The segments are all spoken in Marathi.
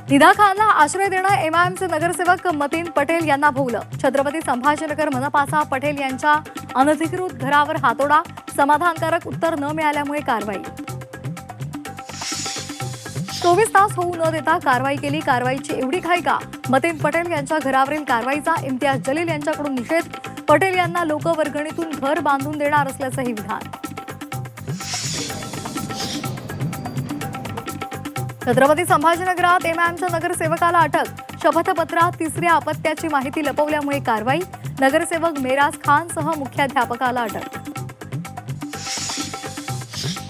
निदा खानला आश्रय देणं एमआयएमचे नगरसेवक मतीन पटेल यांना भोवलं। छत्रपती संभाजीनगर मनपाचा पटेल यांच्या अनधिकृत घरावर हातोडा, समाधानकारक उत्तर न मिळाल्यामुळे कारवाई। 24 तास होऊ न देता कारवाई केली। कारवाईची एवढी घाई का? मतीन पटेल यांच्या घरावरील कारवाईचा इम्तियाज जलील यांच्याकडून निषेध। पटेल यांना लोकवर्गणीतून घर बांधून देणार असल्याचंही विधान। छत्रपती संभाजीनगरात एमआयएमच्या नगरसेवकाला अटक। शपथपत्रात तिसऱ्या अपत्याची माहिती लपवल्यामुळे कारवाई। नगरसेवक मेराज खानसह मुख्याध्यापकाला अटक।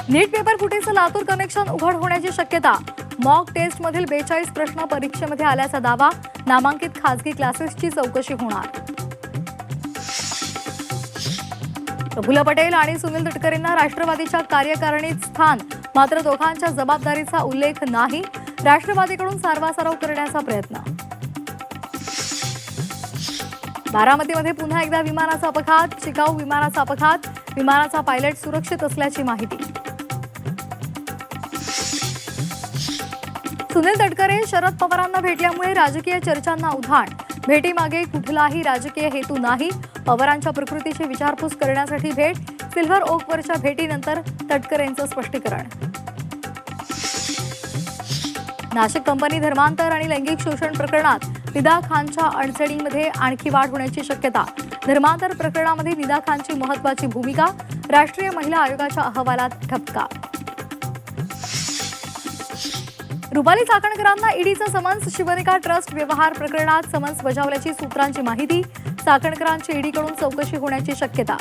नीट पेपर फुटीचं लातूर कनेक्शन उघड होण्याची शक्यता। मॉक टेस्टमधील 42 प्रश्न परीक्षेमध्ये आल्याचा दावा। नामांकित खासगी क्लासेसची चौकशी होणार। प्रफुल्ल पटेल आणि सुनील तटकरेंना राष्ट्रवादीच्या कार्यकारिणीत स्थान, मात्र दोघांच्या जबाबदारीचा उल्लेख नाही। राष्ट्रवादीकडून सारवासारव करण्याचा प्रयत्न। बारामतीमध्ये पुन्हा एकदा विमानाचा अपघात। शिकाऊ विमानाचा अपघात। विमानाचा पायलट सुरक्षित असल्याची माहिती। सुनील तटकरे शरद पवारांना भेटल्यामुळे राजकीय चर्चांना उधाण। भेटीमागे कुठलाही राजकीय हेतू नाही। पवारांच्या प्रकृतीची विचारपूस करण्यासाठी भेट। सिल्व्हर ओकवरच्या भेटीनंतर तटकरेंचं स्पष्टीकरण। नाशिक कंपनी धर्मांतर आणि लैंगिक शोषण प्रकरणात निदा खानच्या अडचणींमध्ये आणखी वाढ होण्याची शक्यता। धर्मांतर प्रकरणामध्ये निदा खानची महत्त्वाची भूमिका। राष्ट्रीय महिला आयोगाच्या अहवालात ठपका। रुपाली चाकणकरांना ईडीचं समन्स। शिवनिका ट्रस्ट व्यवहार प्रकरणात समन्स बजावल्याची सूत्रांची माहिती। चाकणकरांची ईडीकडून चौकशी होण्याची शक्यता।